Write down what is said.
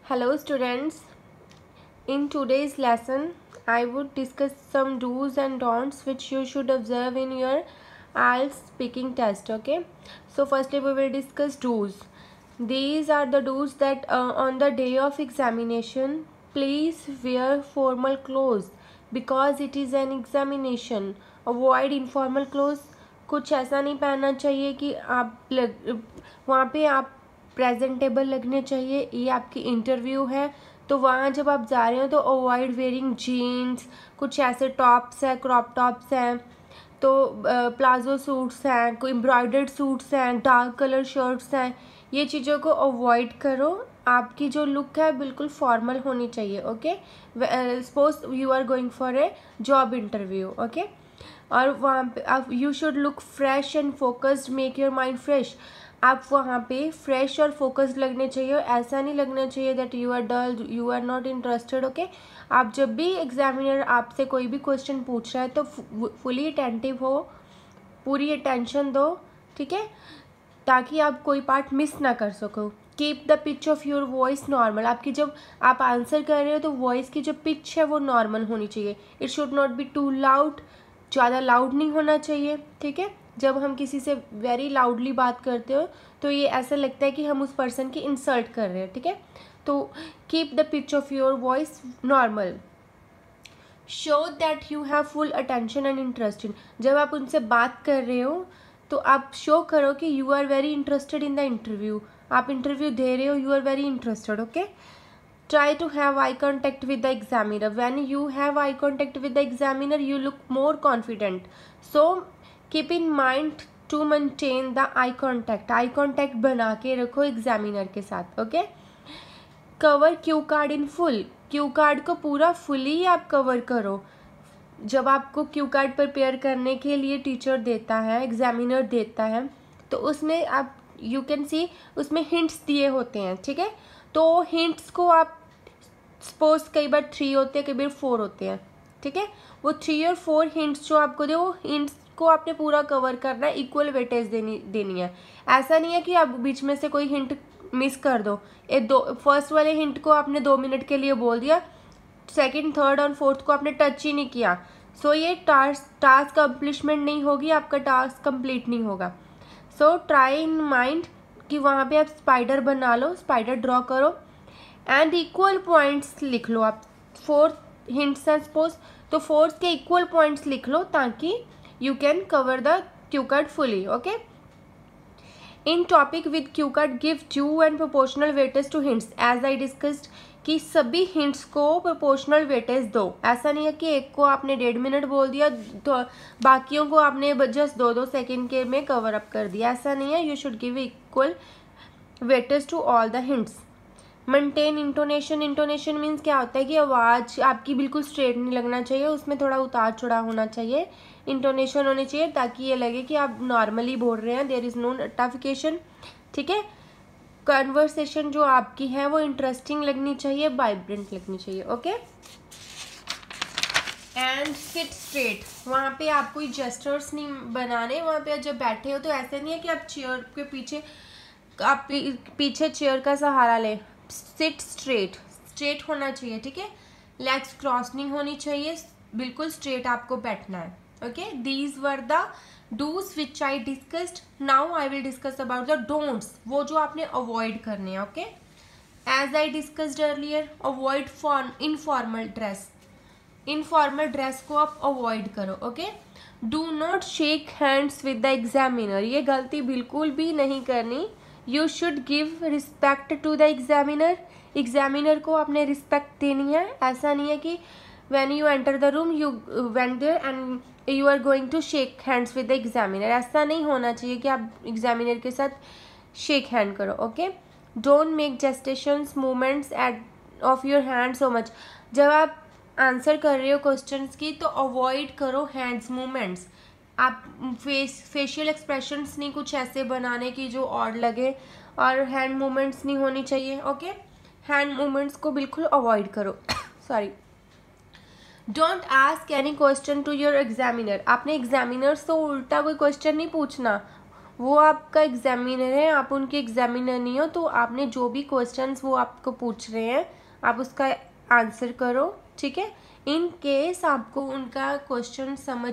Hello students, in today's lesson I would discuss some do's and don'ts which you should observe in your IELTS speaking test. Okay, so firstly we will discuss do's. These are the do's that on the day of examination please wear formal clothes because it is an examination. Avoid informal clothes. कुछ ऐसा नहीं पहनना चाहिए कि आप वहाँ पे आप प्रेजेंटेबल लगने चाहिए. ये आपकी इंटरव्यू है तो वहाँ जब आप जा रहे हो तो अवॉइड वेयरिंग जीन्स, कुछ ऐसे टॉप्स हैं, क्रॉप टॉप्स हैं, तो प्लाजो सूट्स हैं, कोई एम्ब्रॉयडर्ड सूट्स हैं, डार्क कलर शर्ट्स हैं. ये चीज़ों को अवॉइड करो. आपकी जो लुक है बिल्कुल फॉर्मल होनी चाहिए. Okay, suppose you are going for a job interview. Okay, और वहाँ पे आप you should look fresh and focused, make your mind fresh. आप वहाँ पे फ्रेश और फोकस्ड लगने चाहिए. ऐसा नहीं लगना चाहिए that you are dull, you are not interested. Okay, आप जब भी एग्जामिनर आपसे कोई भी क्वेश्चन पूछ रहा है तो फुली अटेंटिव हो, पूरी अटेंशन दो. ठीक है, ताकि आप कोई पार्ट मिस ना कर सको. Keep the pitch of your voice normal. आपकी जब आप आंसर कर रहे हो तो वॉइस की जो पिच है वो नॉर्मल होनी चाहिए. It should not be too loud. ज़्यादा लाउड नहीं होना चाहिए. ठीक है, जब हम किसी से वेरी लाउडली बात करते हो तो ये ऐसा लगता है कि हम उस पर्सन की इंसल्ट कर रहे हैं. ठीक है, तो keep the pitch of your voice normal. Show that you have full attention and interest in. जब आप उनसे बात कर रहे हो तो आप शो करो कि you are very interested in the interview. आप इंटरव्यू दे रहे हो, you are very interested. Okay, try to have eye contact with the examiner. When you have eye contact with the examiner you look more confident, so keep in mind to maintain the eye contact. eye contact बना के रखो examiner के साथ. Okay, cover Q card in full. Q card को पूरा fully आप cover करो. जब आपको क्यू कार्ड प्रिपेयर करने के लिए टीचर देता है, एग्जामिनर देता है, तो उसमें आप यू कैन सी उसमें हिंट्स दिए होते हैं. ठीक है, तो हिंट्स को आप सपोज कई बार 3 होते हैं, कई बार 4 होते हैं. ठीक है, वो 3 और 4 हिंट्स जो आपको दे वो हिंट्स को आपने पूरा कवर करना है. इक्वल वेटेज देनी है. ऐसा नहीं है कि आप बीच में से कोई हिंट मिस कर दो. फर्स्ट वाले हिंट को आपने 2 मिनट के लिए बोल दिया, सेकंड, थर्ड और फोर्थ को आपने टच ही नहीं किया. सो ये टास्क कंप्लीटमेंट नहीं होगी, आपका टास्क कंप्लीट नहीं होगा. सो ट्राई इन माइंड कि वहाँ पे आप स्पाइडर बना लो, स्पाइडर ड्रॉ करो एंड इक्वल पॉइंट्स लिख लो. आप 4 हिंट्स हैं सपोज, तो 4 के इक्वल पॉइंट्स लिख लो ताकि you can cover the cue card fully. Okay, in topic with cue card give due and proportional weightage to hints. As I discussed कि सभी हिंट्स को प्रोपोर्शनल वेटेज दो. ऐसा नहीं है कि एक को आपने 1.5 मिनट बोल दिया तो बाकियों को आपने जस्ट 2-2 सेकेंड के में कवर अप कर दिया. ऐसा नहीं है. You should give equal weightage to all the hints. Maintain intonation. Intonation means क्या होता है कि आवाज़ आपकी बिल्कुल स्ट्रेट नहीं लगना चाहिए, उसमें थोड़ा उतार चढ़ाव होना चाहिए. इंटोनेशन होनी चाहिए ताकि ये लगे कि आप नॉर्मली बोल रहे हैं. There is no notification. ठीक है, कन्वर्सेशन जो आपकी है वो इंटरेस्टिंग लगनी चाहिए, वाइब्रेंट लगनी चाहिए. Okay, and sit straight. वहाँ पे आप कोई जेस्चर्स नहीं बनाने. वहाँ पे जब बैठे हो तो ऐसे नहीं है कि आप चेयर के पीछे आप पीछे चेयर का सहारा लें. सिट स्ट्रेट, स्ट्रेट होना चाहिए. ठीक है, लेग्स क्रॉस नहीं होनी चाहिए, बिल्कुल स्ट्रेट आपको बैठना है. Okay, these were the dos which I discussed. Now I will discuss about the don'ts, वो जो आपने अवॉइड करने हैं. Okay, as I discussed earlier, avoid informal dress. Informal dress को आप अवॉइड करो. Okay, do not shake hands with the examiner. ये गलती बिल्कुल भी नहीं करनी. You should give respect to the examiner. Examiner को आपने रिस्पेक्ट देनी है. ऐसा नहीं है कि when you enter the room you went there and you are going to shake hands with the examiner. ऐसा नहीं होना चाहिए कि आप एग्जामिनर के साथ शेक हैंड करो. Okay, don't make gestations movements of your hand so much. जब आप आंसर कर रहे हो क्वेश्चंस की तो अवॉइड करो हैंड्स मूवमेंट्स. आप फेशियल एक्सप्रेशंस नहीं कुछ ऐसे बनाने की जो ऑड लगे, और हैंड मूवमेंट्स नहीं होनी चाहिए. ओके, हैंड मूवमेंट्स को बिल्कुल अवॉइड करो. Sorry. Don't ask any question to your examiner. आपने एग्जामिनर से उल्टा कोई क्वेश्चन नहीं पूछना. वो आपका एग्जामिनर है, आप उनके एग्जामिनर नहीं हो, तो आपने जो भी क्वेश्चंस वो आपको पूछ रहे हैं आप उसका आंसर करो, ठीक है। इन केस आपको उनका क्वेश्चन समझ